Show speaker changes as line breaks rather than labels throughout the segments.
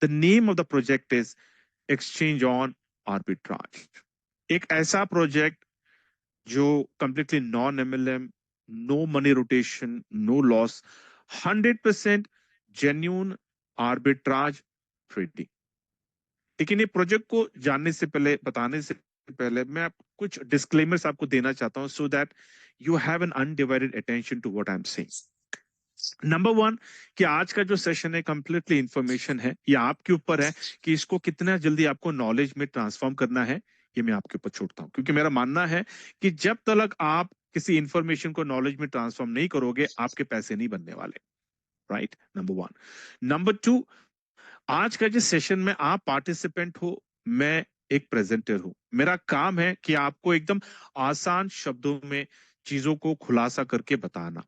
The name of the project is exchange on arbitrage. एक ऐसा project जो completely non MLM, no money rotation, no loss, 100% genuine arbitrage trading. लेकिन ये project को जानने से पहले, बताने से पहले, मैं कुछ डिस्क्लेमर्स आपको देना चाहता हूं so that you have an undivided attention to what I am saying. Number one, कि आज का जो सेशन है कंप्लीटली इंफॉर्मेशन है, ये आपके ऊपर है कि इसको कितना जल्दी आपको नॉलेज में ट्रांसफॉर्म करना है, ये मैं आपके ऊपर छोड़ता हूं। क्योंकि मेरा मानना है कि जब तक आप किसी इंफॉर्मेशन को नॉलेज में ट्रांसफॉर्म नहीं करोगे, आपके पैसे नहीं बनने वाले। Right, number one. Number two, आज का जिस सेशन में आप पार्टिसिपेंट हो, मैं एक प्रेजेंटर हूं। मेरा काम है कि आपको एकदम आसान शब्दों में चीजों को खुलासा करके बताना।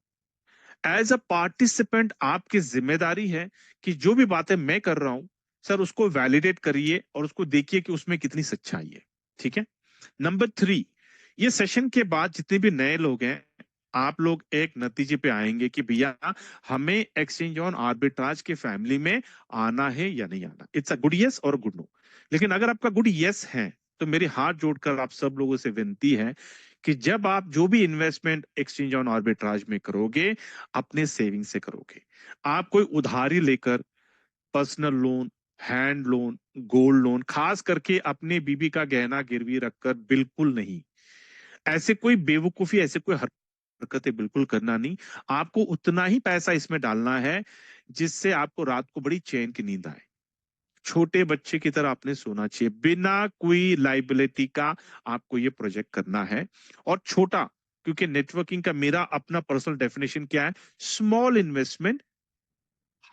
एज अ पार्टिसिपेंट आपकी जिम्मेदारी है कि जो भी बातें मैं कर रहा हूं सर, उसको वैलिडेट करिए और उसको देखिए कि उसमें कितनी सच्चाई है। ठीक है। नंबर थ्री, ये सेशन के बाद जितने भी नए लोग हैं, आप लोग एक नतीजे पे आएंगे कि भैया हमें एक्सचेंज ऑन आर्बिट्राज के फैमिली में आना है या नहीं आना। इट्स अ गुड यस और गुड नो। लेकिन अगर आपका गुड यस है तो मेरी हाथ जोड़कर आप सब लोगों से विनती है कि जब आप जो भी इन्वेस्टमेंट एक्सचेंज ऑन आर्बिट्राज में करोगे, अपने सेविंग से करोगे। आप कोई उधारी लेकर, personal loan, hand loan, gold loan, खास करके अपने बीबी का गहना गिरवी रखकर बिल्कुल नहीं। ऐसे कोई बेवकूफी, ऐसे कोई हरकतें बिल्कुल करना नहीं। आपको उतना ही पैसा इसमें डालना है जिससे आपको रात को बड़ी चैन की नींद आए। छोटे बच्चे की तरह आपने सोना चाहिए, बिना कोई लाइबिलिटी का आपको ये प्रोजेक्ट करना है। और छोटा, क्योंकि नेटवर्किंग का मेरा अपना पर्सनल डेफिनेशन क्या है, स्मॉल इन्वेस्टमेंट,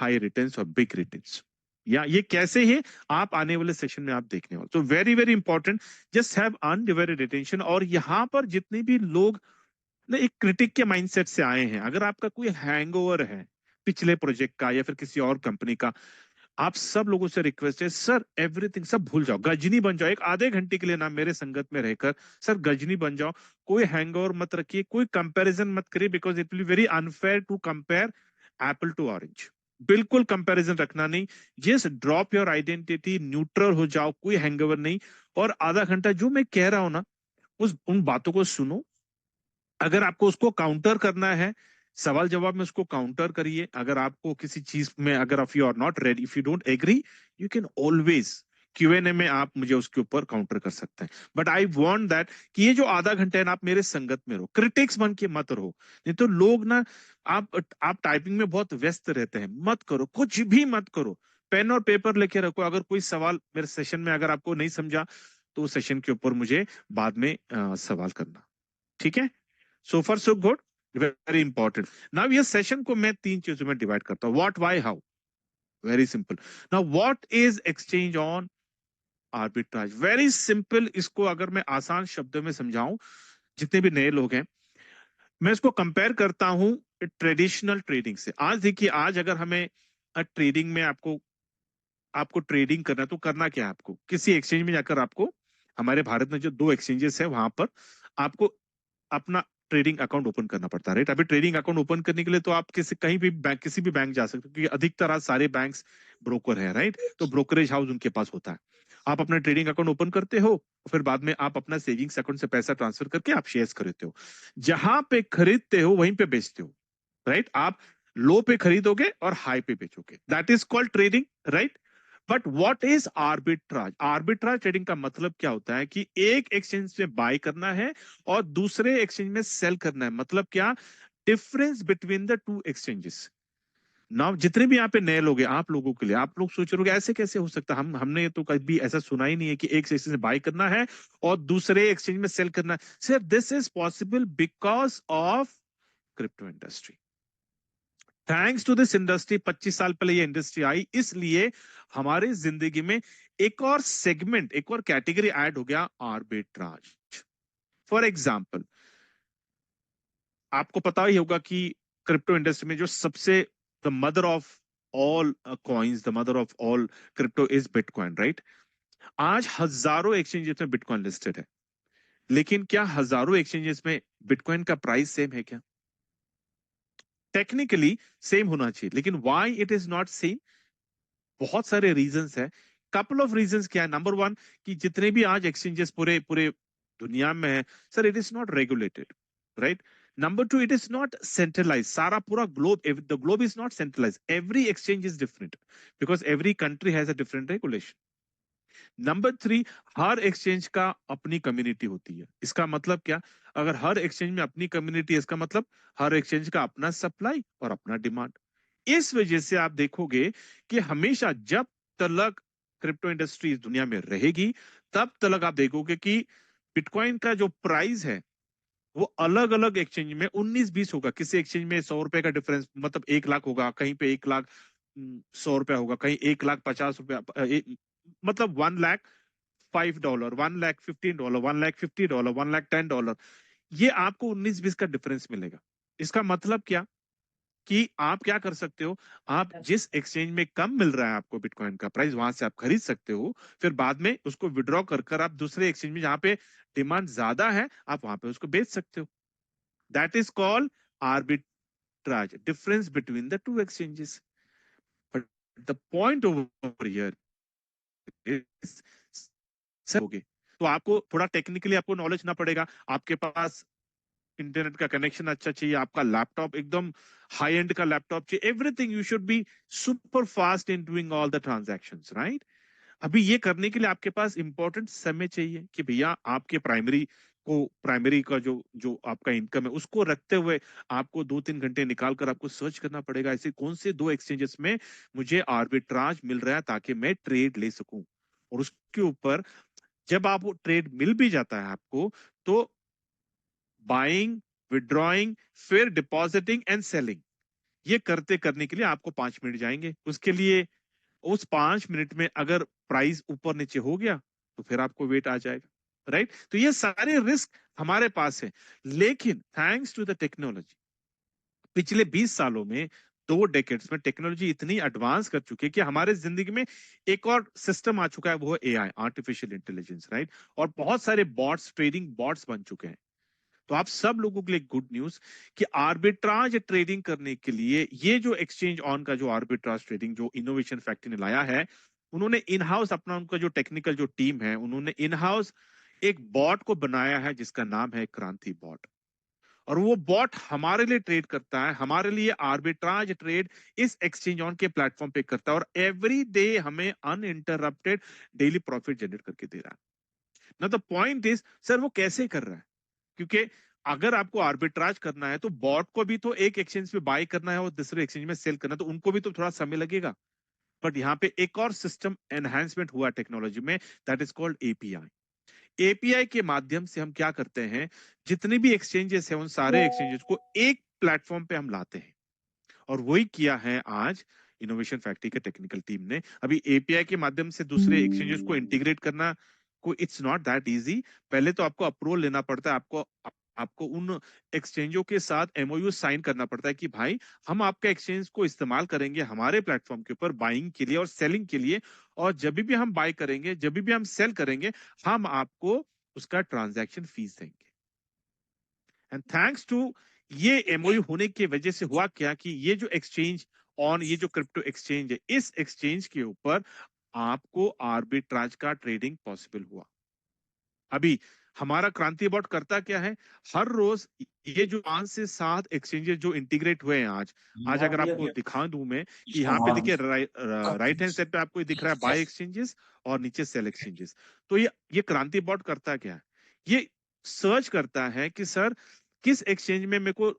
हाई रिटर्न्स और बिग रिटर्न्स। या ये कैसे है, आप आने वाले सेशन में आप देखने वाले। तो very very important, just have undivided attention. और यहाँ पर जितने भी लोग ना एक क्रिटिक के माइंडसेट से आए हैं, अगर आपका कोई हैंगओवर है पिछले प्रोजेक्ट का या फिर किसी और कंपनी का, आप सब लोगों से रिक्वेस्ट है सर, एवरीथिंग सब भूल जाओ, गजनी बन जाओ। एक आधे घंटे के लिए ना मेरे संगत में रहकर सर गजनी बन जाओ। कोई हैंगओवर मत रखिए, कोई कंपैरिजन मत करिए, because it will be very unfair to compare apple to orange. बिल्कुल कंपैरिजन रखना नहीं। Just drop your identity, neutral हो जाओ, कोई हैंगओवर नहीं। और आधा घंटा जो मैं कह रहा हूं ना, उस उन बातों को सुनो। अगर आपको उसको काउंटर करना है, सवाल जवाब में उसको काउंटर करिए। अगर आपको किसी चीज में, अगर if you are not ready, if you don't agree, you can always QnA में आप मुझे उसके ऊपर काउंटर कर सकते हैं। बट आई वांट दैट कि ये जो आधा घंटा है ना, आप मेरे संगत में रहो, क्रिटिक्स बन के मत रहो। नहीं तो लोग ना, आप टाइपिंग में बहुत व्यस्त रहते हैं। मत करो, कुछ भी मत करो। पेन और पेपर लेके रखो। अगर कोई सवाल मेरे सेशन में अगर आपको नहीं समझा, तो सेशन के ऊपर मुझे बाद में सवाल करना। ठीक है। So far so good, very important. Now ये सेशन को मैं तीन चीजों में डिवाइड करता हूं, what, why, how. Very simple. Now what is exchange on arbitrage? Very simple. इसको अगर मैं आसान शब्दों में समझाऊं, जितने भी नए लोग हैं, मैं इसको कंपेयर करता हूं ट्रेडिशनल ट्रेडिंग से। आज देखिए, आज अगर हमें ट्रेडिंग में आपको आपको ट्रेडिंग करना है, तो करना क्या है? आपको किसी एक्सचेंज में जाकर, आपको हमारे भारत में जो दो एक्सचेंजेस है वहां पर आपको अपना ट्रेडिंग अकाउंट ओपन करना पड़ता है। राइट। अभी ट्रेडिंग अकाउंट ओपन करने के लिए तो आप किसी कहीं भी बैंक, किसी भी बैंक जा सकते हो, क्योंकि अधिकतर आज सारे बैंक्स ब्रोकर है। राइट। तो ब्रोकरेज हाउस उनके पास होता है। आप अपना ट्रेडिंग अकाउंट ओपन करते हो, फिर बाद में आप अपना सेविंग्स अकाउंट से पैसा ट्रांसफर करके आप शेयर्स खरीदते हो। जहां पे खरीदते हो वहीं पे बेचते हो। राइट। आप लो पे खरीदोगे और हाई पे बेचोगे, that is called trading. Right. But what is arbitrage? Arbitrage trading का मतलब क्या होता है कि एक एक्सचेंज में बाय करना है और दूसरे एक्सचेंज में सेल करना है। मतलब क्या? Difference between the two exchanges. Now जितने भी यहाँ पे नए लोग हैं, आप लोगों के लिए, आप लोग सोच रहे हो ऐसे कैसे हो सकता है? हमने तो कभी ऐसा सुना ही नहीं है कि एक एक्सचेंज में बाय करना है और दूसरे एक्सचेंज में सेल करना है। Sir, this is possible because of crypto industry. Thanks to this industry, 25 साल पहले ये इंडस्ट्री आई, इसलिए हमारे जिंदगी में एक और सेगमेंट, एक और कैटेगरी ऐड हो गया, आर्बिट्राज। फॉर एग्जाम्पल, आपको पता ही होगा कि क्रिप्टो इंडस्ट्री में जो सबसे, the mother of all coins, the mother of all crypto is bitcoin. Right. आज हजारों एक्सचेंजेस में बिटकॉइन लिस्टेड है। लेकिन क्या हजारों एक्सचेंजेस में बिटकॉइन का प्राइस सेम है क्या? टेक्निकली सेम होना चाहिए, लेकिन why it is not same? बहुत सारे रीजंस है। कपल ऑफ रीजंस क्या है? नंबर वन, कि जितने भी आज एक्सचेंजेस पूरे पूरे दुनिया में है, sir it is not regulated, right? Number two, it is not centralise. सारा पूरा globe, the globe is not centralise, every exchange is different because every country has a different regulation. Number three, हर exchange का अपनी community होती है। इसका मतलब क्या? अगर हर एक्सचेंज में अपनी कम्युनिटी है, इसका मतलब हर एक्सचेंज का अपना सप्लाई और अपना डिमांड। इस वजह से आप देखोगे कि हमेशा जब तक क्रिप्टो इंडस्ट्री इस दुनिया में रहेगी, तब तक आप देखोगे कि बिटकॉइन का जो प्राइस है वो अलग अलग एक्सचेंज में 19-20 होगा। किसी एक्सचेंज में 100 रुपए का डिफरेंस, मतलब 1 लाख होगा, कहीं पे 1 लाख 100 रुपया होगा, कहीं 1 लाख 50 रुपया, मतलब $1,05, $1,15, $1,50, $1,10, ये आपको 19-20 का डिफरेंस मिलेगा। इसका मतलब क्या? कि आप क्या कर सकते हो, आप जिस एक्सचेंज में कम मिल रहा है आपको बिटकॉइन का प्राइस, वहां से आप खरीद सकते हो, फिर बाद में उसको विड्रॉ कर कर आप दूसरे एक्सचेंज में जहां पे डिमांड ज्यादा है, आप वहां पे उसको बेच सकते हो। That is called arbitrage, difference between the two exchanges. But the point over here is, होगे तो आपको थोड़ा टेक्निकली आपको नॉलेज ना पड़ेगा, आपके पास इंटरनेट का कनेक्शन अच्छा चाहिए, आपका लैपटॉप एकदम हाई एंड का लैपटॉप चाहिए, everything you should be super fast in doing all the transactions, right? अभी ये करने के लिए आपके पास इंपॉर्टेंट समय चाहिए कि भैया आपके प्राइमरी का जो जो आपका इनकम है उसको रखते हुए आपको 2-3 घंटे निकाल कर आपको सर्च करना पड़ेगा, ऐसे कौन से दो एक्सचेंजेस में मुझे आर्बिट्राज मिल रहा है ताकि मैं ट्रेड ले सकूं। और उसके ऊपर जब आप वो ट्रेड मिल भी जाता है आपको, तो बाइंग, विड्रॉइंग, फिर डिपॉजिटिंग एंड सेलिंग, ये करने के लिए आपको 5 मिनट जाएंगे। उसके लिए उस 5 मिनट में अगर प्राइस ऊपर नीचे हो गया तो फिर आपको वेट आ जाएगा, राइट? तो ये सारे रिस्क हमारे पास है। लेकिन थैंक्स टू द टेक्नोलॉजी, पिछले 20 सालों में, 2 डेकेड्स में टेक्नोलॉजी इतनी एडवांस कर चुकी है कि हमारे जिंदगी में एक और सिस्टम आ चुका है, वो है एआई, आर्टिफिशियल इंटेलिजेंस, राइट? और बहुत सारे बॉट्स, ट्रेडिंग बॉट्स बन चुके हैं। तो आप सब लोगों के लिए गुड न्यूज कि आर्बिट्राज ट्रेडिंग करने के लिए ये जो एक्सचेंज ऑन का जो आर्बिट्राज ट्रेडिंग जो इनोवेशन फैक्ट्री ने लाया है, उन्होंने इन हाउस अपना, उनका जो टेक्निकल जो टीम है, उन्होंने इन हाउस एक बॉट को बनाया है जिसका नाम है क्रांति बॉट। और वो बॉट हमारे लिए ट्रेड करता है, हमारे लिए आर्बिट्राज ट्रेड इस एक्सचेंज ऑन के प्लेटफॉर्म पे करता है, और एवरी डे हमें अनइंटरप्टेड डेली प्रॉफिट जनरेट करके दे रहा है। ना द पॉइंट इज, सर वो कैसे कर रहा है? क्योंकि अगर आपको आर्बिट्राज करना है तो बॉट को भी तो एक एक्सचेंज पे बाय करना है और दूसरे एक्सचेंज में सेल करना है, तो उनको भी तो थोड़ा समय लगेगा। बट यहाँ पे एक और सिस्टम एनहांसमेंट हुआ टेक्नोलॉजी में, that is called API. API के माध्यम से हम क्या करते हैं, जितने भी एक्सचेंजेस हैं उन सारे एक्सचेंजेस को एक प्लेटफॉर्म पे हम लाते हैं। और वही किया है आज इनोवेशन फैक्ट्री के टेक्निकल टीम ने। अभी एपीआई के माध्यम से दूसरे एक्सचेंजेस को इंटीग्रेट करना को इट्स नॉट दैट इजी। पहले तो आपको अप्रूवल लेना पड़ता है, आपको उन एक्सचेंजों के साथ एमओयू साइन करना पड़ता है कि भाई हम आपका एक्सचेंज को इस्तेमाल करेंगे हमारे प्लेटफॉर्म के ऊपर बाइंग के लिए और सेलिंग के लिए, और जब भी हम बाय करेंगे, जब भी हम सेल करेंगे, हम आपको उसका ट्रांजैक्शन फीस देंगे। एंड थैंक्स टू ये एमओयू होने की वजह से हुआ क्या कि ये जो एक्सचेंज ऑन, ये जो क्रिप्टो एक्सचेंज है, इस एक्सचेंज के ऊपर आपको आर्बिट्राज का ट्रेडिंग पॉसिबल हुआ। अभी हमारा क्रांति बॉट करता क्या है, हर रोज ये जो 5 से 7 एक्सचेंजेस जो इंटीग्रेट हुए हैं आज, अगर आपको दिखा दूं मैं कि यहाँ पे देखिए राइट हैंड साइड पे आपको ये दिख रहा है बाय एक्सचेंजेस और नीचे सेल एक्सचेंजेस। तो ये क्रांति बॉट करता क्या है, ये सर्च करता है कि सर किस एक्सचेंज में मेरे को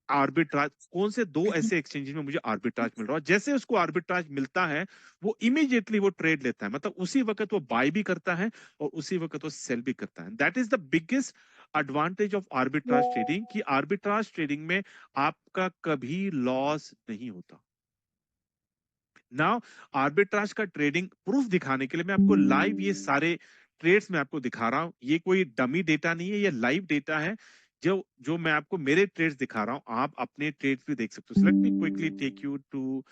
आर्बिट्राज, कौन से दो ऐसे एक्सचेंज में मुझे आर्बिट्राज मिल रहा है। जैसे उसको आर्बिट्राज मिलता है, वो इमीडिएटली वो ट्रेड लेता है, मतलब उसी वक्त वो बाय भी करता है और उसी वक्त वो सेल भी करता है। That is the biggest advantage of arbitrage trading, कि आर्बिट्राज ट्रेडिंग में आपका कभी लॉस नहीं होता। नाउ आर्बिट्राज का ट्रेडिंग प्रूफ दिखाने के लिए मैं आपको लाइव ये सारे ट्रेड्स में आपको दिखा रहा हूं। ये कोई डमी डेटा नहीं है, ये लाइव डेटा है जो जो मैं आपको मेरे ट्रेड्स दिखा रहा हूं, आप अपने ट्रेड्स भी देख सकते हो। Let me quickly take you to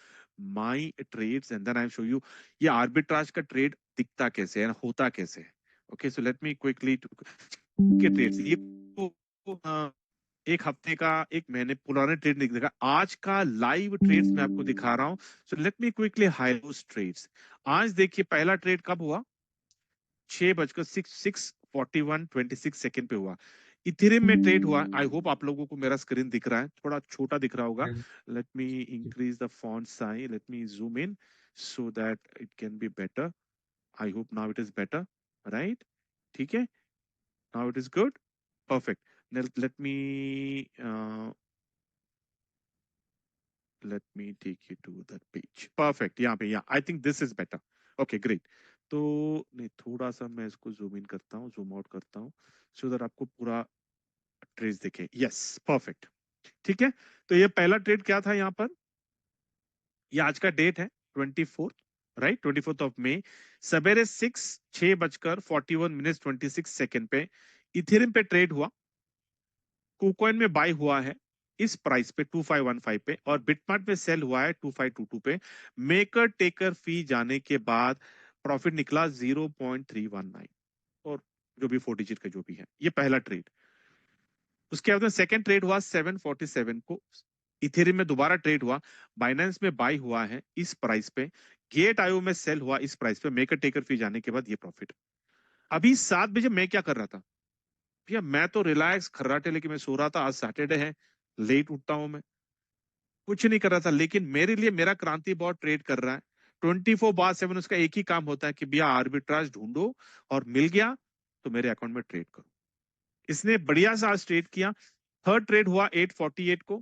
my trades and then I show you ये आर्बिट्राज का ट्रेड दिखता कैसे है, होता कैसे है। Okay, so let me quickly to K trades, ये एक हफ्ते का, एक महीने पुराने ट्रेड नहीं दिखा, आज का लाइव ट्रेड्स मैं आपको दिखा रहा हूं। So let me quickly highlight trades. आज देखिए पहला ट्रेड कब हुआ, 6:06:41 पे हुआ। इथेरियम में ट्रेड हुआ। आई होप आप लोगों को मेरा स्क्रीन दिख रहा है, थोड़ा छोटा दिख रहा होगा। Let me increase the font size, let me zoom in so that it can be better. I hope now it is better, right? ठीक है, now it is good, perfect. Now let me take you to that page. Perfect. यहाँ पे, yeah, I think this is better. Okay, great. तो नहीं, थोड़ा सा मैं इसको जूम इन करता हूँ, जूम आउट करता हूँ, सो दैट आपको पूरा ट्रेस दिखे। Yes, perfect. ठीक है, तो ये पहला ट्रेड क्या था यहाँ पर, ये आज का डेट है 24, राइट, 24 सवेरे 6:41 पे इथेरियम पे ट्रेड हुआ। कुकॉइन में बाय हुआ है इस प्राइस पे 2515 पे, और बिटमार्ट में सेल हुआ है 2522 पे। मेकर टेकर फी जाने के बाद प्रॉफिट निकला 0.319, और जो भी 4 डिजिट का जो भी है, ये पहला ट्रेड। उसके बाद में सेकंड ट्रेड हुआ 747 को, इथेरियम में दोबारा ट्रेड हुआ, बाइनेंस में बाय हुआ है इस प्राइस पे, गेट आयो में सेल हुआ इस प्राइस पे, मेकर टेकर फी जाने के बाद ये प्रॉफिट। अभी 7 बजे मैं क्या कर रहा था भैया, मैं तो रिलैक्स खर्राटे लेके मैं सो रहा था, आज सैटरडे है, लेट उठता हूं मैं, कुछ नहीं कर रहा था, लेकिन मेरे लिए मेरा क्रांति बहुत ट्रेड कर रहा है। 24/7 उसका एक ही काम होता है कि भैया आर्बिट्राज ढूंढो, और मिल गया तो मेरे अकाउंट में ट्रेड करो। इसने बढ़िया सा आज ट्रेड किया। थर्ड ट्रेड हुआ 848 को,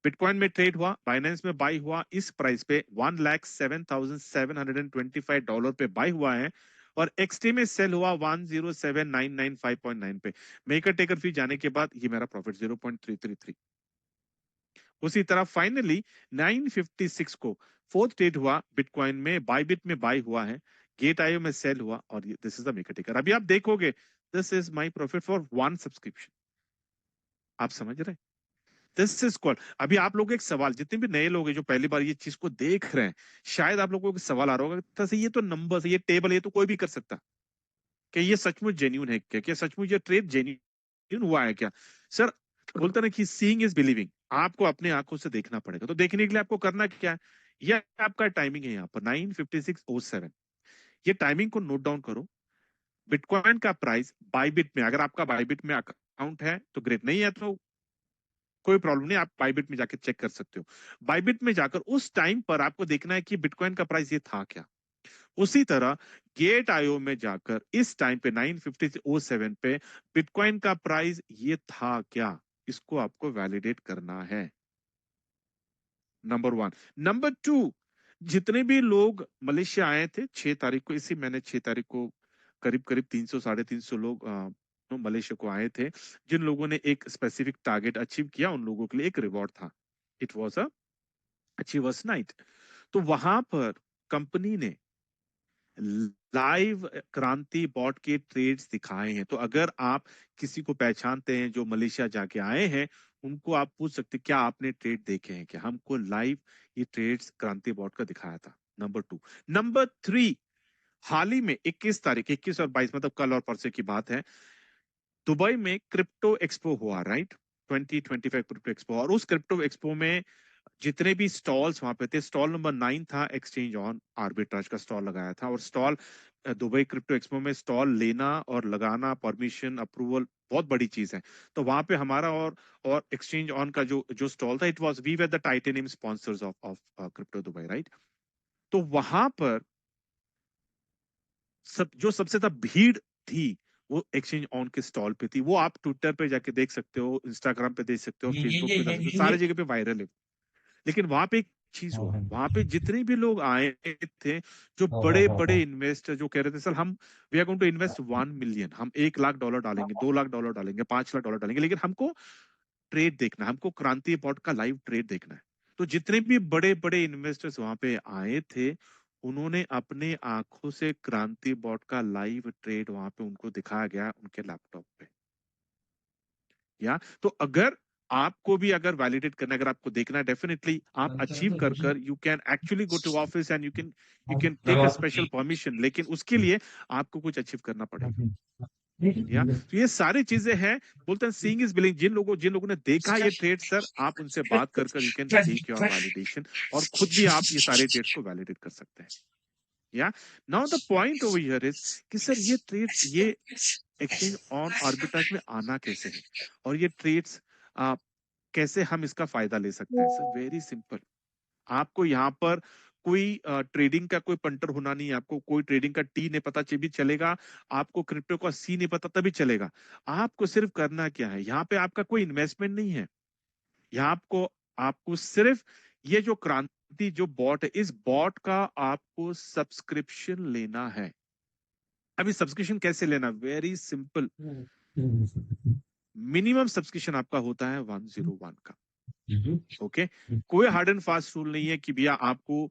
बिटकॉइन में ट्रेड हुआ, बाइनेंस में बाई हुआ इस प्राइस पे, $1,07,725 पे बाई हुआ है, और एक्सटी में सेल हुआ 107,995.9 पे। मेकर टेकर फी जाने के बाद ये मेरा प्रॉफिट 0.333। उसी तरह फाइनली 956 को फोर्थ ट्रेड हुआ, बिटकॉइन में बाईबिट में बाई हुआ है, गेट आईओ में सेल हुआ, और this is the maker taker. अभी आप देखोगे this is my profit for one subscription. आप समझ रहे हैं? This is called. अभी आप लोग एक सवाल, जितने भी नए लोग हैं जो पहली बार ये चीज को देख रहे हैं, शायद आप लोगों को सवाल आ रहा होगा, तो ये तो नंबर्स, ये टेबल, ये तो कोई भी कर सकता, कि ये सचमुच जेन्यून है क्या, क्या सचमुच ये ट्रेड जेन्यून हुआ है क्या? सर, बोलते ना कि सीइंग इज बिलीविंग, आपको अपने आंखों से देखना पड़ेगा। तो देखने के लिए आपको करना क्या है, ये आपका टाइमिंग है यहाँ पर 9:56:07। ये टाइमिंग को नोट डाउन करो। बिटकॉइन का प्राइस बाईबिट में, अगर आपका बाईबिट में अकाउंट है तो ग्रेट, नहीं है तो कोई प्रॉब्लम नहीं, आप बाईबिट में जाकर चेक कर सकते हो। बाईबिट में जाकर उस टाइम पर आपको देखना है कि बिटकॉइन का प्राइस ये था क्या। उसी तरह गेट आयो में जाकर इस टाइम पे 9:50:07 पे बिटकॉइन का प्राइस ये था क्या, इसको आपको वैलिडेट करना है। Number one. नंबर टू, जितने भी लोग मलेशिया आए थे 6 तारीख को, इसी महीने 6 तारीख को, करीब करीब 300 350 लोग तो मलेशिया को आए थे। जिन लोगों ने एक स्पेसिफिक टारगेट अचीव किया, उन लोगों के लिए एक रिवॉर्ड था। It was a achievers night. तो वहां पर कंपनी ने लाइव क्रांति बॉट के ट्रेड्स दिखाए हैं। तो अगर आप किसी को पहचानते हैं जो मलेशिया जाके आए हैं, उनको आप पूछ सकते हैं क्या आपने ट्रेड देखे हैं क्या, हमको लाइव ये ट्रेड्स क्रांति बॉट का दिखाया था। Number two. नंबर थ्री, हाल ही में 21 तारीख, 21 और 22, मतलब कल और परसों की बात है, दुबई में क्रिप्टो एक्सपो हुआ, राइट, 2025 क्रिप्टो एक्सपो। और उस क्रिप्टो एक्सपो में जितने भी स्टॉल्स वहां पे थे, स्टॉल नंबर 9 था एक्सचेंज ऑन आर्बिट्राज का स्टॉल लगाया था। और स्टॉल, दुबई क्रिप्टो एक्सपो में स्टॉल लेना और लगाना, परमिशन अप्रूवल बहुत बड़ी चीज है। तो वहां पे हमारा और एक्सचेंज ऑन का जो जो स्टॉल था, it was we were the titanium sponsors of crypto Dubai, right. तो वहां पर जो सबसे ज्यादा भीड़ थी, वो एक्सचेंज ऑन के स्टॉल पे थी। वो आप ट्विटर पे जाके देख सकते हो, इंस्टाग्राम पे देख सकते हो, फेसबुक पे देख सकते हो, सारी जगह पे वायरल है। लेकिन वहां पे एक चीज हुआ, वहां पे जितने भी लोग आए थे, जो बड़े बड़े इन्वेस्टर जो कह रहे थे सर हम we are going to invest 1 million, हम $1 लाख डालेंगे, $2 लाख डालेंगे, $5 लाख डालेंगे, लेकिन हमको ट्रेड देखना है, हमको क्रांति बॉट का लाइव ट्रेड देखना है। तो जितने भी बड़े बड़े इन्वेस्टर्स वहां पे आए थे, उन्होंने अपने आंखों से क्रांति बॉट का लाइव ट्रेड वहां पे उनको दिखाया गया उनके लैपटॉप पे। या तो अगर आपको भी अगर वैलिडेट करना है, अगर आपको देखना है, डेफिनेटली आप अचीव कर कर you can actually go to office and you can take a special permission, लेकिन उसके लिए आपको कुछ अचीव करना पड़ेगा। या तो ये सारी चीजें हैं, बोलते हैं सीइंग इज बिलीविंग। जिन लोगों ने देखा ये ट्रेड सर, आप उनसे बात कर you can take your validation, और खुद भी आप ये सारे ट्रेड्स को वैलिडेट कर सकते हैं। या now the point over here is कि सर ये ट्रेड्स, ये एक्सचेंज ऑन आर्बिट्राज में आना कैसे है, और ये ट्रेड्स कैसे हम इसका फायदा ले सकते हैं। सर वेरी सिंपल, आपको यहाँ पर कोई ट्रेडिंग का कोई पंटर होना नहीं है, आपको कोई ट्रेडिंग का टी नहीं पता भी चलेगा, आपको क्रिप्टो का सी नहीं पता तभी चलेगा। आपको सिर्फ करना क्या है, यहाँ पे आपका कोई इन्वेस्टमेंट नहीं है, यहाँ आपको आपको सिर्फ ये जो क्रांति जो बॉट है, इस बॉट का आपको सब्सक्रिप्शन लेना है। अभी सब्सक्रिप्शन कैसे लेना, वेरी सिंपल। मिनिमम सब्सक्रिप्शन आपका होता है 101 का। ओके, कोई हार्ड एंड फास्ट रूल नहीं है कि भैया आपको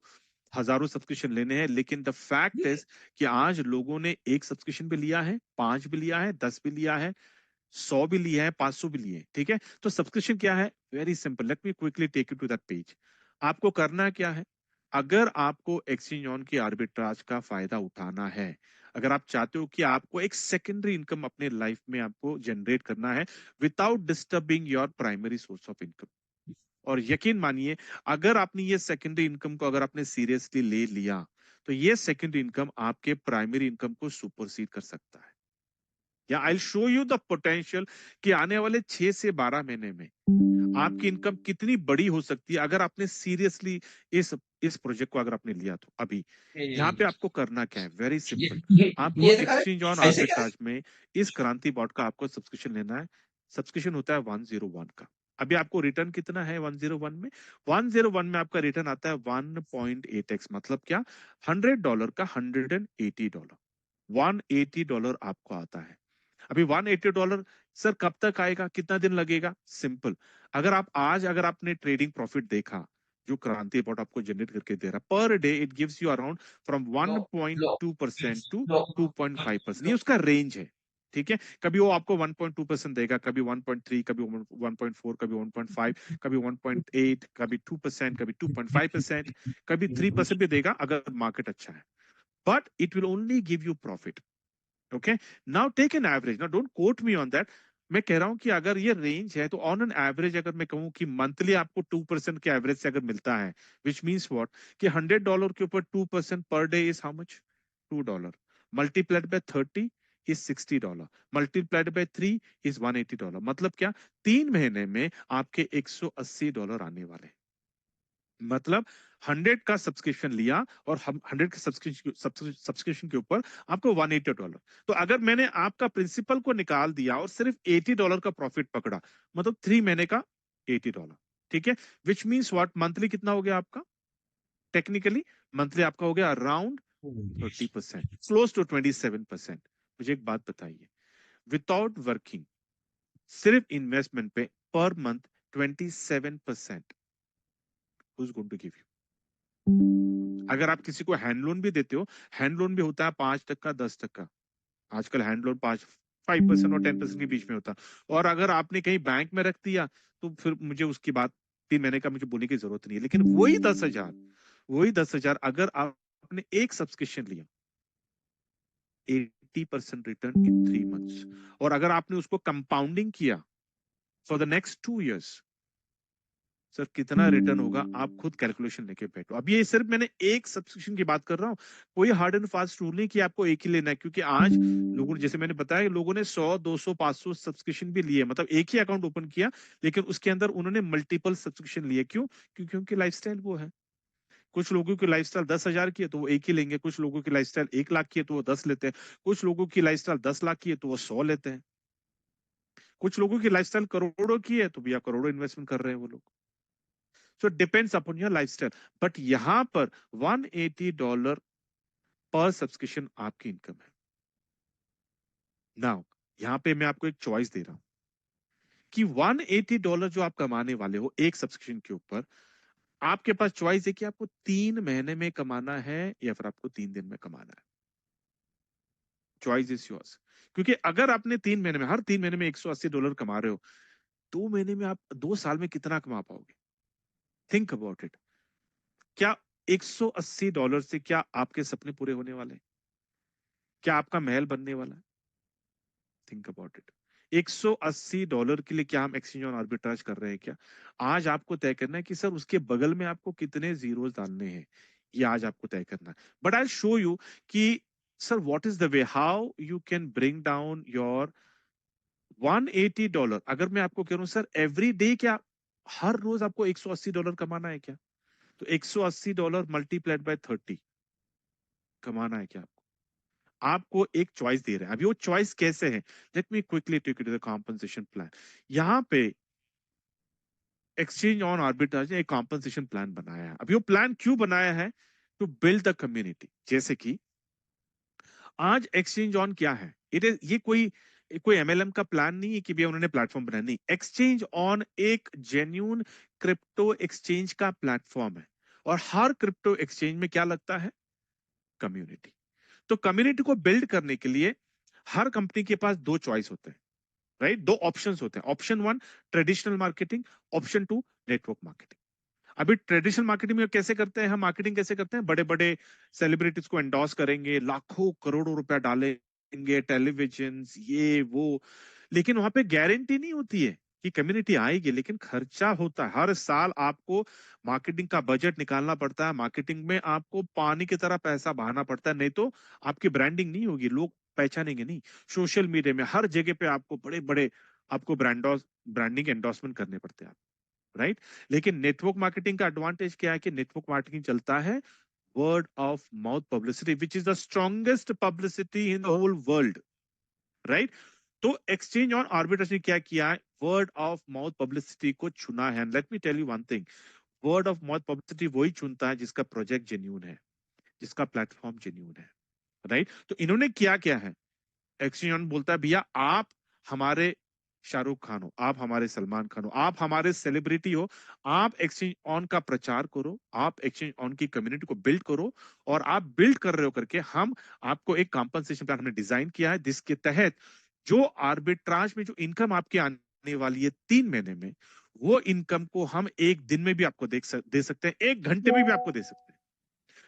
हजारों सब्सक्रिप्शन लेने हैं, लेकिन द फैक्ट इज कि आज लोगों ने एक सब्सक्रिप्शन भी लिया है, 5 भी लिया है, 10 भी लिया है, 100 भी लिया है, 500 भी लिए, ठीक है। तो सब्सक्रिप्शन क्या है, very simple, let me quickly take you to that page. आपको करना क्या है, अगर आपको एक्सचेंज ऑन की आर्बिट्राज का फायदा उठाना है, अगर आप चाहते हो कि आपको एक सेकेंडरी इनकम अपने लाइफ में आपको जनरेट करना है without disturbing your primary source of income, और यकीन मानिए अगर आपने ये सेकेंडरी इनकम को अगर आपने सीरियसली ले लिया, तो ये सेकेंडरी इनकम आपके प्राइमरी इनकम को सुपरसीड कर सकता है। या आई शो यू द पोटेंशियल कि आने वाले 6 से 12 महीने में आपकी इनकम कितनी बड़ी हो सकती है अगर आपने सीरियसली इस प्रोजेक्ट को अगर आपने लिया। तो अभी यहाँ पे आपको करना क्या है, वेरी सिंपल, आपको एक्सचेंज ऑन आर्बिट्राज में इस क्रांति बॉट का आपको सब्सक्रिप्शन लेना है। सब्सक्रिप्शन होता है 101 का। अभी आपको रिटर्न कितना है 101 में, 101 में आपका रिटर्न आता है 1.8x, मतलब क्या, $100 का $180, $180 आपको आता है। अभी $180 सर कब तक आएगा, कितना दिन लगेगा, सिंपल। अगर आप आज अगर आपने ट्रेडिंग प्रॉफिट देखा जो क्रांति बॉट आपको जनरेट करके दे रहा per day, it gives you around from 1.2% to 2.5%, ये उसका रेंज है, ठीक है। कभी वो आपको 1.2% देगा, कभी 1.3, कभी 1.4, कभी 1.5, कभी 1.8, कभी 2%, कभी 2.5%, कभी 3% भी देगा अगर मार्केट अच्छा है, but it will only give you profit. Okay, now take an average, now don't quote me on that. मैं कह रहा हूं कि अगर ये रेंज है तो ऑन एन एवरेज अगर मैं कहूं कि मंथली आपको 2% के एवरेज से अगर मिलता है, विच मीन्स व्हाट, कि $100 के ऊपर 2% per day is how much, $2, multiplied by 30 is $60, multiplied by 3 is $180। मतलब क्या, 3 महीने में आपके $180 आने वाले हैं। मतलब 100 का सब्सक्रिप्शन लिया और हम 100 के सब्सक्रिप्शन के ऊपर आपको $180। तो अगर मैंने आपका प्रिंसिपल को निकाल दिया और सिर्फ $80 का प्रॉफिट पकड़ा, मतलब 3 महीने का $80, ठीक है। विच मीन्स व्हाट, मंथली कितना हो गया आपका, टेक्निकली मंथली आपका हो गया अराउंड 30%, क्लोज टू 27%। मुझे एक बात बताइए, विदाउट वर्किंग, सिर्फ इन्वेस्टमेंट पे per month 27%, who is going to give you. अगर आप किसी को हैंड लोन भी देते हो, हैंड लोन भी होता है 5%, 10%। आजकल हैंड लोन 5% और 10% के बीच में होता है। और अगर आपने कहीं बैंक में रख दिया तो फिर मुझे उसकी बात 3 महीने का मुझे बोलने की जरूरत नहीं है। लेकिन वही 10,000 अगर आपने एक सब्सक्रिप्शन लिया, 80% रिटर्न इन 3 मंथ्स, और अगर आपने उसको कंपाउंडिंग किया for the next 2 years, sir कितना रिटर्न होगा, आप खुद कैलकुलेशन लेके बैठो। अब ये सिर्फ मैंने एक सब्सक्रिप्शन की बात कर रहा हूँ, कोई हार्ड एंड फास्ट रूल नहीं कि आपको एक ही लेना है, क्योंकि आज लोगों ने, जैसे मैंने बताया, लोगों ने 100, 200, 500 सब्सक्रिप्शन भी लिए, मतलब एक ही अकाउंट ओपन किया, लेकिन उसके अंदर उन्होंने मल्टीपल सब्सक्रिप्शन लिए। क्यों, क्योंकि उनकी लाइफस्टाइल वो है। कुछ लोगों की लाइफस्टाइल 10,000 की है तो वो एक ही लेंगे, कुछ लोगों की लाइफस्टाइल 1 लाख की है तो वो 10 लेते हैं, कुछ लोगों की लाइफस्टाइल 10 लाख की है तो वो 100 लेते हैं, कुछ लोगों की लाइफस्टाइल करोड़ों की है तो भैया करोड़ों इन्वेस्टमेंट कर रहे हैं वो लोग। So depends upon your lifestyle, but यहां पर $180 पर सब्सक्रिप्शन आपकी इनकम है। नाउ यहां पे मैं आपको एक चॉइस दे रहा हूं कि $180 जो आप कमाने वाले हो एक सब्सक्रिप्शन के ऊपर, आपके पास चॉइस है कि आपको 3 महीने में कमाना है या फिर आपको 3 दिन में कमाना है। Choice is yours. क्योंकि अगर आपने 3 महीने में, हर 3 महीने में $180 कमा रहे हो, 2 महीने में आप 2 साल में कितना कमा पाओगे, थिंक अबाउट इट। क्या $180 से क्या आपके सपने पूरे होने वाले हैं? क्या आपका महल बनने वाला है? Think about it. $180 के लिए क्या हम एक्सचेंज ऑन आर्बिट्राज कर रहे हैं क्या? आज आपको तय करना है कि सर उसके बगल में आपको कितने जीरोस डालने हैं, ये आज आपको तय करना है। बट आई शो यू कि sir what is the way how you can bring down your $180। अगर मैं आपको कह रहा हूं सर एवरी डे, क्या हर रोज आपको $180 कमाना है क्या? तो $180 मल्टीप्लाइड बाय 30 कमाना है क्या आपको? आपको एक चॉइस दे रहे हैं। अभी वो चॉइस कैसे है? Let me quickly take you to the compensation plan. यहाँ पे एक्सचेंज ऑन आर्बिट्राज ने एक कॉम्पनसेशन प्लान बनाया है। अभी वो प्लान क्यों बनाया है? To build the community. जैसे कि आज एक्सचेंज ऑन क्या है, इट इज, ये कोई एमएलएम का प्लान नहीं है कि भैया उन्होंने प्लेटफॉर्म बनाया, नहीं। एक्सचेंज ऑन एक जेन्यून क्रिप्टो एक्सचेंज का प्लेटफॉर्म है। और हर क्रिप्टो एक्सचेंज में क्या लगता है? कम्युनिटी। तो कम्युनिटी को बिल्ड करने के लिए हर कंपनी के पास दो चॉइस होते हैं, राइट? दो ऑप्शंस होते हैं। Option one traditional marketing, option two network marketing. अभी ट्रेडिशनल मार्केटिंग में कैसे करते हैं हम? मार्केटिंग कैसे करते हैं? बड़े बड़े सेलिब्रिटीज को एंडोर्स करेंगे, लाखों करोड़ों रुपया डालेंगे, टेलीविजन, ये वो। लेकिन वहां पे गारंटी नहीं होती है कि कम्युनिटी आएगी, लेकिन खर्चा होता है। हर साल आपको मार्केटिंग का बजट निकालना पड़ता है। मार्केटिंग में आपको पानी की तरह पैसा बहाना पड़ता है, नहीं तो आपकी ब्रांडिंग नहीं होगी, लोग पहचानेंगे नहीं। सोशल मीडिया में हर जगह पे आपको बड़े बड़े आपको ब्रांडिंग एंडोर्समेंट करने पड़ते हैं, राइट? लेकिन नेटवर्क मार्केटिंग का एडवांटेज क्या है? कि नेटवर्क मार्केटिंग चलता है word of mouth publicity, which is the strongest publicity in the whole world, right? तो एक्सचेंज ऑन आर्बिट्रेज ने क्या किया है? वर्ड ऑफ माउथ पब्लिसिटी को चुना है। Let me tell you one thing, word of mouth publicity वही चुनता है जिसका प्रोजेक्ट जेन्यून है, जिसका प्लेटफॉर्म जेन्यून है, राइट? तो इन्होंने किया क्या है? एक्सचेंज ऑन बोलता है भैया आप हमारे शाहरुख खान हो, आप हमारे सलमान खान हो, आप हमारे सेलिब्रिटी हो, आप एक्सचेंज ऑन का प्रचार करो, आप एक्सचेंज ऑन की कम्युनिटी को बिल्ड करो। और आप बिल्ड कर रहे हो करके हम आपको एक कॉम्पनसेशन प्लान हमने डिजाइन किया है, जिसके तहत जो आर्बिट्राज में जो इनकम आपके आने वाली है 3 महीने में, वो इनकम को हम एक दिन में भी आपको दे सकते हैं, 1 घंटे में भी आपको दे सकते हैं।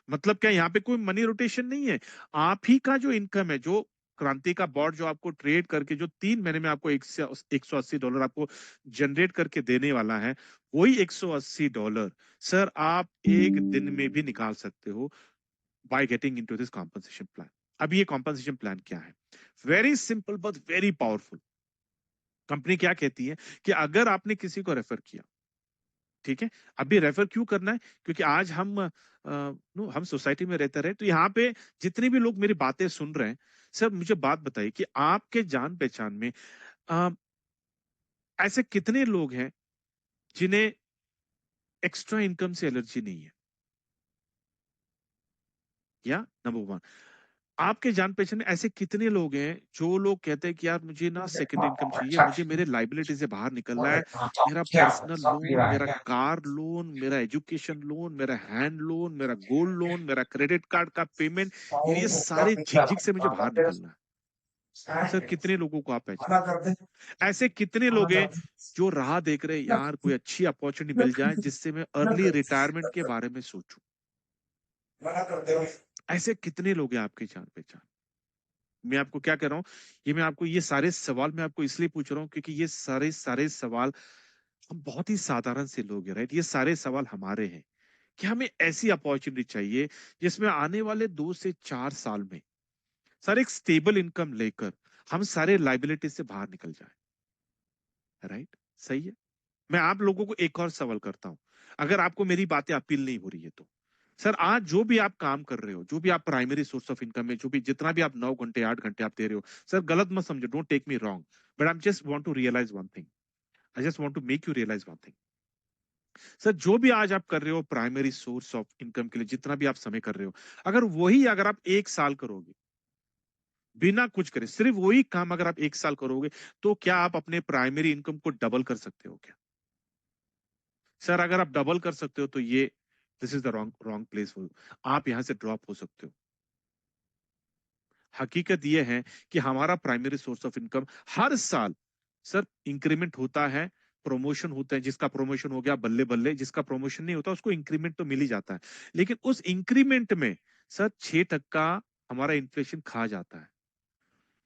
मतलब क्या, यहाँ पे कोई मनी रोटेशन नहीं है। आप ही का जो इनकम है, जो क्रांति का बॉट जो आपको ट्रेड करके जो 3 महीने में आपको $180 आपको जनरेट करके देने वाला है, वही $180 सर आप एक दिन में भी निकाल सकते हो by getting into this compensation plan. अब ये कॉम्पनसेशन प्लान क्या है? Very simple but very powerful. Company क्या कहती है कि अगर आपने किसी को रेफर किया, ठीक है, अभी रेफर क्यों करना है? क्योंकि आज हम सोसाइटी में रहते रहे, तो यहाँ पे जितने भी लोग मेरी बातें सुन रहे हैं, सर मुझे बात बताइए कि आपके जान पहचान में अ, ऐसे कितने लोग हैं जिन्हें एक्स्ट्रा इनकम से एलर्जी नहीं है? या नंबर वन, आपके जान पहचान में ऐसे कितने लोग हैं जो लोग कहते हैं कि यार मुझे ना सेकंड इनकम चाहिए, मुझे मेरे लाइबिलिटी से बाहर निकलना है, मेरा पर्सनल लोन, मेरा कार लोन, मेरा एजुकेशन लोन, मेरा हैंड लोन, मेरा गोल्ड लोन, मेरा क्रेडिट कार्ड का पेमेंट, ये सारे झिकझिक से मुझे बाहर निकलना है। सर कितने लोगों को आप पहचानते हैं? ऐसे कितने लोग हैं जो राह देख रहे हैं, यार कोई अच्छी अपॉर्चुनिटी मिल जाए जिससे मैं अर्ली रिटायरमेंट के बारे में सोचूं? ऐसे कितने लोग हैं आपके जान पहचान? मैं आपको क्या कह रहा हूं, ये मैं आपको ये सारे सवाल मैं आपको इसलिए पूछ रहा हूं क्योंकि ये सारे सारे सवाल हम बहुत ही साधारण से लोग हैं, राइट? ये सारे सवाल हमारे हैं कि हमें ऐसी अपॉर्चुनिटी चाहिए जिसमें आने वाले 2 से 4 साल में सर एक स्टेबल इनकम लेकर हम सारे लाइबिलिटी से बाहर निकल जाए, राइट? सही है। मैं आप लोगों को एक और सवाल करता हूं, अगर आपको मेरी बातें अपील नहीं हो रही है तो सर आज जो भी आप काम कर रहे हो, जो भी आप प्राइमरी सोर्स ऑफ इनकम है, जो भी जितना भी आप 9 घंटे 8 घंटे आप दे रहे हो, सर गलत मत समझो, don't take me wrong, but I just want to realise one thing, I just want to make you realise one thing. Sir जो भी आज आप कर रहे हो प्राइमरी सोर्स ऑफ इनकम के लिए, जितना भी आप समय कर रहे हो, अगर आप 1 साल करोगे बिना कुछ करे, सिर्फ वही काम अगर आप 1 साल करोगे, तो क्या आप अपने प्राइमरी इनकम को डबल कर सकते हो क्या? सर अगर आप डबल कर सकते हो तो ये this is the wrong wrong place for you, आप यहां से ड्रॉप हो सकते हो। हकीकत ये है कि हमारा प्राइमरी सोर्स ऑफ इनकम हर साल सर इंक्रीमेंट होता है, प्रमोशन होता है, जिसका प्रमोशन हो गया बल्ले बल्ले, जिसका प्रमोशन नहीं होता उसको इंक्रीमेंट तो मिल ही जाता है। लेकिन उस इंक्रीमेंट में सर 6% हमारा इन्फ्लेशन खा जाता है।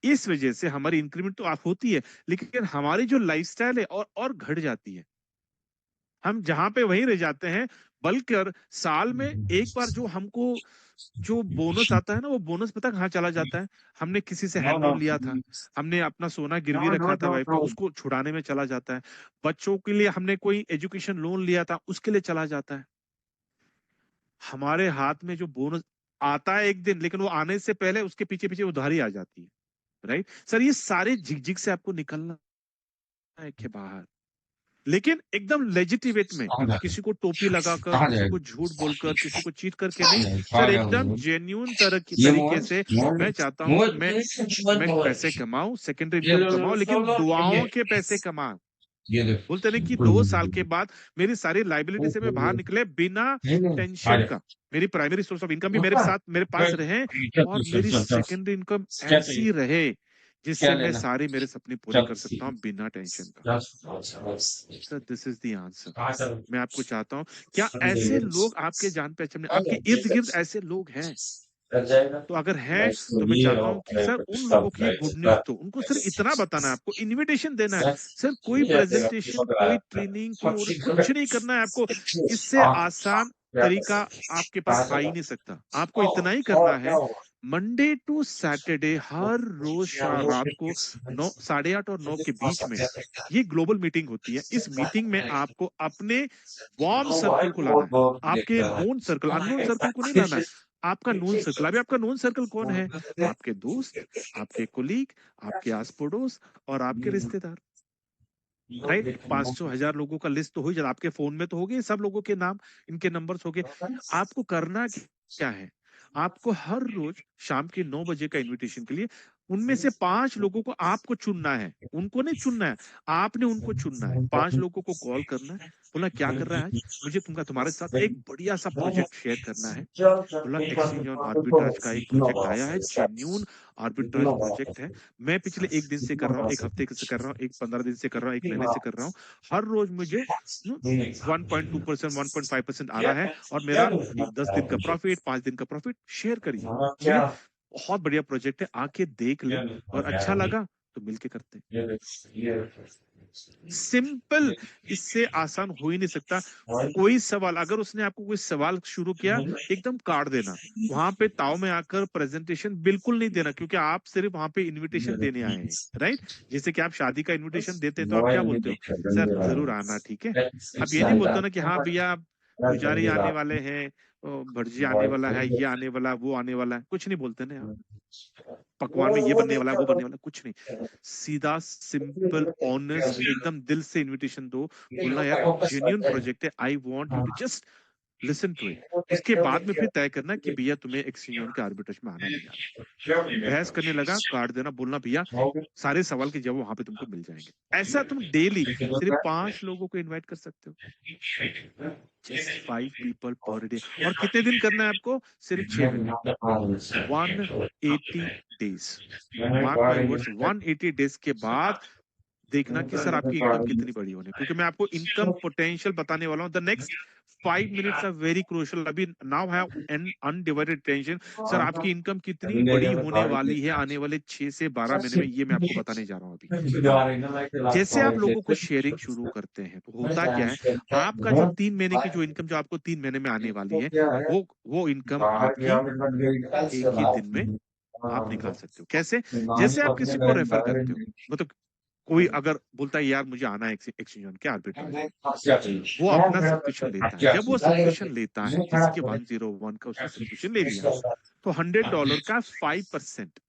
इस वजह से हमारी इंक्रीमेंट तो आप होती है, लेकिन हमारी जो लाइफस्टाइल है और घट जाती है। हम जहां पे वहीं रह जाते हैं, बल्कि साल में एक बार जो हमको जो बोनस आता है ना, वो बोनस पता कहाँ चला जाता है? हमने किसी से हैंड लोन लिया था, हमने अपना सोना गिरवी रखा था वाइफ का, उसको छुड़ाने में चला जाता है। बच्चों के लिए हमने कोई एजुकेशन लोन लिया था, उसके लिए चला जाता है। हमारे हाथ में जो बोनस आता है एक दिन, लेकिन वो आने से पहले उसके पीछे पीछे उधारी आ जाती है। राइट सर, ये सारे झिकझिक से आपको निकलना है के बाहर, लेकिन एकदम लेजिटिमेट में, किसी को टोपी लगाकर, किसी को झूठ बोलकर, किसी को चीट करके नहीं। सर एकदम जेन्यून तरह की तरीके से मैं चाहता हूं कि मैं पैसे कमाऊं, सेकेंडरी इनकम कमाऊं, लेकिन दुआओं के पैसे कमाऊं। बोलते नहीं कि 2 साल के बाद मेरी सारी लाइबिलिटी से मैं बाहर निकले बिना टेंशन का, मेरी प्राइमरी सोर्स ऑफ इनकम भी मेरे साथ मेरे पास रहे, और मेरी सेकेंडरी इनकम ऐसी रहे जिससे मैं सारे मेरे सपने पूरे कर सकता हूं बिना टेंशन का। Sir this is the answer. मैं आपको चाहता हूं, क्या ऐसे लोग आपके जान पहचान में, आपके इर्द गिर्द ऐसे लोग हैं? तो अगर है, तो मैं चाहता हूं कि सर उन लोगों की गुड न्यूज, तो उनको सिर्फ इतना बताना है, आपको इनविटेशन देना है। सर कोई प्रेजेंटेशन, कोई ट्रेनिंग, कोई ऑडिट कुछ नहीं करना है आपको। इससे आसान तरीका आपके पास आ ही नहीं सकता। आपको इतना ही करना है, मंडे टू सैटरडे हर रोज रात को 8:30 और 9 के बीच में ये ग्लोबल मीटिंग होती है। इस मीटिंग में आपको अपने वार्म सर्कल को लाना है, आपके नोन सर्कल, अननोन सर्कल को नहीं लाना है। आपका नोन सर्कल, अभी आपका नोन सर्कल कौन है? आपके दोस्त, आपके कोलीग, आपके आस पड़ोस और आपके रिश्तेदार। राइट, 500 1000 लोगों का लिस्ट तो हो ही जाता, आपके फोन में तो हो गए सब लोगों के नाम, इनके नंबर्स हो गए। आपको करना क्या है? आपको हर रोज शाम के 9 बजे का इनविटेशन के लिए उनमें से 5 लोगों को आपको चुनना है, उनको नहीं चुनना है, आपने उनको चुनना है। 5 लोगों को कॉल करना है, बोला क्या कर रहा है आज, मुझे तुम्हारे साथ एक बढ़िया सा प्रोजेक्ट शेयर करना है। बोला एक्सचेंज ऑन आर्बिट्राज का एक प्रोजेक्ट आया है, जेन्यून आर्बिट्राज प्रोजेक्ट है। मैं पिछले एक दिन से कर रहा हूँ, एक हफ्ते से कर रहा हूँ, एक 15 दिन से कर रहा हूँ, एक महीने से कर रहा हूँ। हर रोज मुझे 1.2% 1.5% आ रहा है, और मेरा 10 दिन का प्रॉफिट, 5 दिन का प्रॉफिट शेयर करिए। बोले बहुत बढ़िया प्रोजेक्ट है, आके देख ले, और अच्छा लगा तो मिलके करते हैं। सिंपल, इससे आसान हो ही नहीं सकता। कोई सवाल, अगर उसने आपको कोई सवाल शुरू किया, एकदम काट देना। वहां पे ताव में आकर प्रेजेंटेशन बिल्कुल नहीं देना, क्योंकि आप सिर्फ वहां पे इनविटेशन देने आए हैं। राइट, जैसे कि आप शादी का इनविटेशन देते हैं, तो आप क्या बोलते हो? सर जरूर आना, ठीक है। आप ये नहीं बोलते हो ना कि हाँ भैया पुजारी आने वाले हैं, भटजी आने वाला है, ये आने वाला, वो आने वाला है, कुछ नहीं बोलते ना आप। पकवान में ये बनने वाला है, वो बनने वाला है, कुछ नहीं। सीधा सिंपल ऑनेस्ट एकदम दिल से इनविटेशन दो। बोलना यार जेन्युइन प्रोजेक्ट है, I want you to just listen to it. उसके बाद में फिर तय करना कि भैया तुम्हें एक्सचेंज के आर्बिट्रेज में आना नहीं आना। बहस करने लगा, काट देना, बोलना भैया सारे सवाल के जवाब वहां पे तुमको मिल जाएंगे। ऐसा तुम डेली सिर्फ 5 लोगों को इनवाइट कर सकते हो, जस्ट 5 people पर डे। और कितने दिन करना है आपको? सिर्फ 6 महीने, 180 days। Mark my words, 180 days के बाद देखना कि सर आपकी इनकम कितनी बड़ी होने, क्योंकि मैं आपको इनकम पोटेंशियल बताने वाला हूं। The next 5 minutes are very crucial. अभी now have an undivided attention. Sir आपकी इनकम कितनी बड़ी होने वाली है आने वाले 6 से 12 महीने में, ये मैं आपको बताने जा रहा हूं अभी। जैसे आप लोगों को शेयरिंग शुरू करते हैं, तो होता क्या है, आपका जो 3 महीने की जो इनकम जो आपको 3 महीने में आने वाली है, वो इनकम आपकी एक ही दिन में आप निकाल सकते हो। कैसे? जैसे आप किसी को रेफर करते हो, मतलब कोई अगर बोलता है यार मुझे आना है एक्सचेंज के आर्बिट्रेज, वो अपना सब्सक्रिप्शन लेता है। जब वो सब्सक्रिप्शन लेता है, जैसे कि 101 का उसने सब्सक्रिप्शन ले लिया, तो $100 का 5%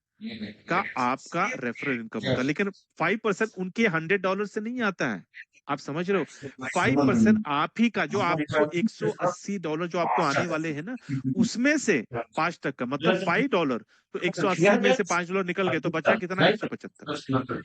का आपका रेफरल इनकम होता है। लेकिन 5% उनके $100 से नहीं आता है, आप समझ रहे हो? 5% आप ही का, जो आपको $180 जो आपको आने वाले हैं ना, उसमें से 5%, मतलब $5। तो 180 में से $5 निकल गए, तो बचा कितना? 175।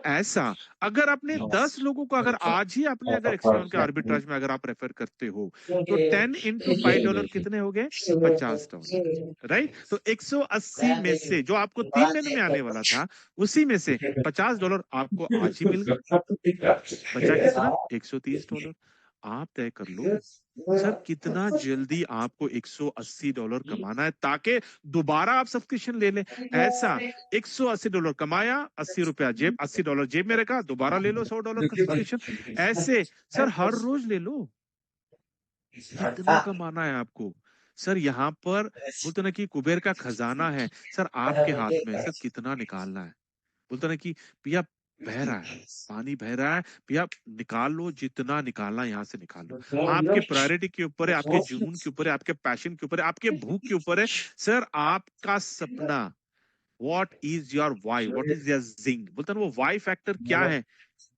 ऐसा अगर आपने 10 लोगों को, अगर आज ही आपने अगर एक्सचेंज के आर्बिट्राज में अगर आप रेफर करते हो, तो 10 into $5 कितने हो गए? $50। राइट, तो 180 में से जो आपको 3 महीने में आने वाला था, उसी में से $50 आपको आज ही मिल गए। बचा कितना? $130। आप तय कर लो सर कितना जल्दी आपको $180 कमाना है ताकि दोबारा आप सब्सक्रिप्शन ले लें। ऐसा $180 कमाया, ₹80 जेब, $80 जेब में रखा, दोबारा ले लो $100 का सब्सक्रिप्शन। ऐसे सर हर रोज ले लो, कितना कमाना है आपको। सर यहाँ पर बोलते ना कि कुबेर का खजाना है सर आपके हाथ में, सर कितना निकालना है। बोलते ना कि भैया बह रहा है, पानी बह रहा है भैया, निकाल लो जितना निकालना है यहाँ से निकाल लो। आपकी प्रायोरिटी के ऊपर है, आपके जुनून के ऊपर है, आपके पैशन के ऊपर है, आपके भूख के ऊपर है। सर आपका सपना, what is your why, what is your zing, बोलते ना वो वाई फैक्टर क्या है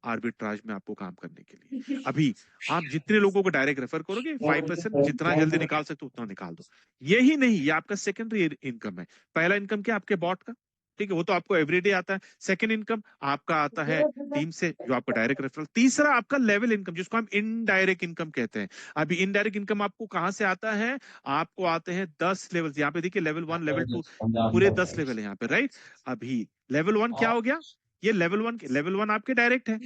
आर्बिट्राज में आपको काम करने के लिए। अभी आप जितने लोगों को डायरेक्ट रेफर करोगे 5% जितना जल्दी निकाल सकते हो उतना निकाल दो। यही नहीं, ये आपका सेकेंडरी इनकम है। पहला इनकम क्या आपके बॉट का, ठीक है, वो तो आपको एवरीडे आता है। सेकंड इनकम आपका आता है टीम से जो आपको डायरेक्ट रेफरल। तीसरा आपका लेवल इनकम जिसको हम इनडायरेक्ट इनकम कहते हैं। अभी इनडायरेक्ट इनकम आपको कहां से आता है, आपको आते हैं 10 लेवल। यहाँ पे देखिए लेवल 1 लेवल 2 पूरे 10 लेवल है यहाँ पे, राइट। अभी लेवल 1 क्या हो गया, ये लेवल 1 आपके डायरेक्ट है,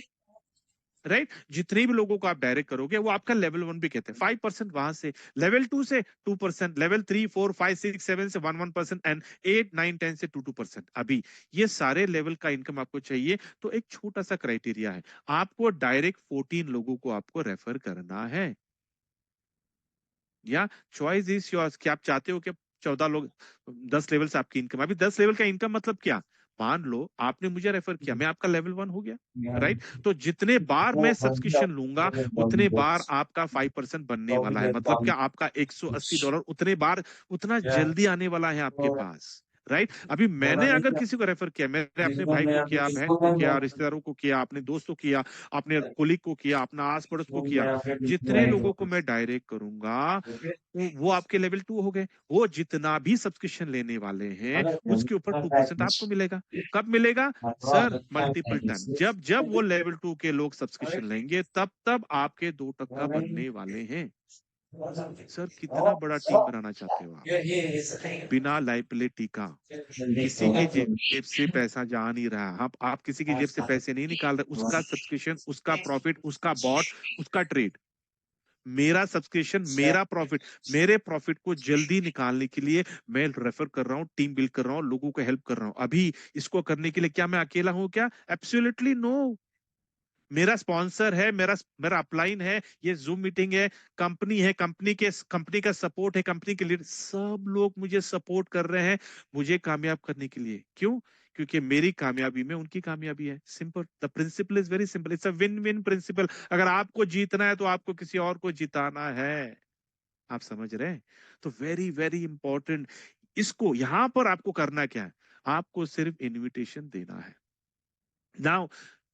राइट। जितने भी लोगों को आप डायरेक्ट करोगे वो आपका लेवल 1 भी कहते हैं। 5% वहां से, लेवल 2 से 2%, लेवल 3 4 5 6 7 से 1% एंड 8 9 10 से 2%। अभी ये सारे लेवल का इनकम आपको चाहिए तो एक छोटा सा क्राइटेरिया है, आपको डायरेक्ट 14 लोगों को आपको रेफर करना है। या चॉइस इज योर्स कि आप चाहते हो कि 14 लोग, 10 लेवल से आपकी इनकम। अभी 10 लेवल का इनकम मतलब क्या, मान लो आपने मुझे रेफर किया, मैं आपका लेवल 1 हो गया, राइट। तो जितने बार मैं सब्सक्रिप्शन लूंगा उतने बार आपका 5% बनने वाला है। मतलब क्या, आपका $180 उतने बार, उतना जल्दी आने वाला है आपके पास, राइट। अभी मैंने अगर किसी को रेफर किया, मैंने अपने भाई को किया, बहन को किया, रिश्तेदारों को किया, अपने दोस्तों को किया, अपने कोलिग को किया, अपना आस पड़ोस को किया, जितने लोगों को मैं डायरेक्ट करूंगा वो आपके लेवल 2 हो गए। वो जितना भी सब्सक्रिप्शन लेने वाले हैं उसके ऊपर 2% आपको मिलेगा। कब मिलेगा सर, मल्टीपल टाइम, जब जब वो लेवल 2 के लोग सब्सक्रिप्शन लेंगे तब तब आपके 2% बनने वाले हैं। सर कितना बड़ा टीम बनाना चाहते हो आप, बिना लाइबिलिटी का। किसी की जेब से पैसा जा नहीं रहा, आप किसी की जेब से पैसे नहीं निकाल रहे, उसका सब्सक्रिप्शन, उसका प्रॉफिट, उसका बॉट, उसका ट्रेड, मेरा सब्सक्रिप्शन, मेरा प्रॉफिट, मेरे प्रॉफिट को जल्दी निकालने के लिए मैं रेफर कर रहा हूँ, टीम बिल्ड कर रहा हूँ, लोगों को हेल्प कर रहा हूँ। अभी इसको करने के लिए क्या मैं अकेला हूँ क्या, एब्सोल्युटली नो। मेरा स्पॉन्सर है, मेरा मेरा अपलाइन है, ये जूम मीटिंग है, कंपनी है, कंपनी का सपोर्ट है, कंपनी के लीडर, सब लोग मुझे सपोर्ट कर रहे हैं मुझे कामयाब करने के लिए। क्यों, क्योंकि मेरी कामयाबी में उनकी कामयाबी है। Simple, the principle is very simple, it's a win win principle. अगर आपको जीतना है तो आपको किसी और को जिताना है, आप समझ रहे हैं। तो वेरी वेरी इंपॉर्टेंट, इसको यहां पर आपको करना क्या है, आपको सिर्फ इनविटेशन देना है। Now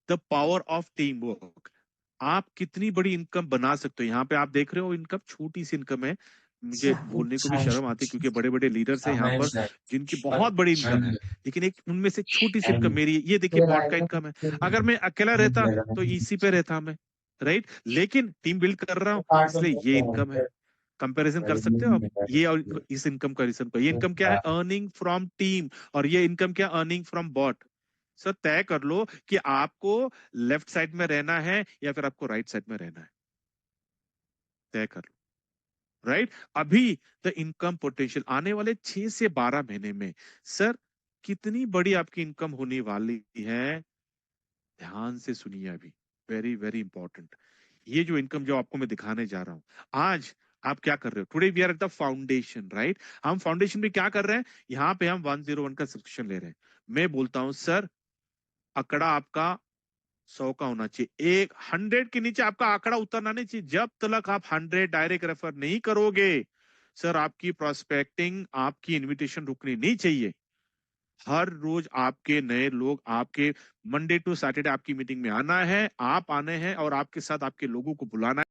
the power of team work, आप कितनी बड़ी इनकम बना सकते हो। यहाँ पे आप देख रहे हो इनकम छोटी सी इनकम है, मुझे बोलने को भी शर्म आती है क्योंकि बड़े बड़े लीडर्स हैं यहाँ पर जिनकी बहुत बड़ी इनकम है, लेकिन एक उनमें से छोटी सी इनकम मेरी है। ये देखिए बॉट का इनकम है, अगर मैं अकेला रहता तो इसी पे रहता मैं, राइट। लेकिन टीम बिल्ड कर रहा हूँ इसलिए ये इनकम है। कंपैरिजन कर सकते हो आप ये और इस इनकम का रीजन को। ये इनकम क्या है, अर्निंग फ्रॉम टीम, और ये इनकम क्या, अर्निंग फ्रॉम बॉट। सर तय कर लो कि आपको लेफ्ट साइड में रहना है या फिर आपको राइट साइड में रहना है, तय कर लो, राइट। अभी द इनकम पोटेंशियल आने वाले 6 से 12 महीने में सर कितनी बड़ी आपकी इनकम होने वाली है, ध्यान से सुनिए अभी, वेरी वेरी इंपॉर्टेंट। ये जो इनकम जो आपको मैं दिखाने जा रहा हूं आज, आप क्या कर रहे हो, today we are at the foundation, right. हम फाउंडेशन में क्या कर रहे हैं, यहाँ पे हम 101 का सब्सक्रिप्शन ले रहे हैं। मैं बोलता हूं सर आंकड़ा आपका 100 का होना चाहिए, एक 100 के नीचे आपका आंकड़ा उतरना नहीं चाहिए। जब तक आप 100 डायरेक्ट रेफर नहीं करोगे सर, आपकी प्रोस्पेक्टिंग, आपकी इनविटेशन रुकनी नहीं चाहिए। हर रोज आपके नए लोग, आपके मंडे टू सैटरडे आपकी मीटिंग में आना है, आप आने हैं और आपके साथ आपके लोगों को बुलाना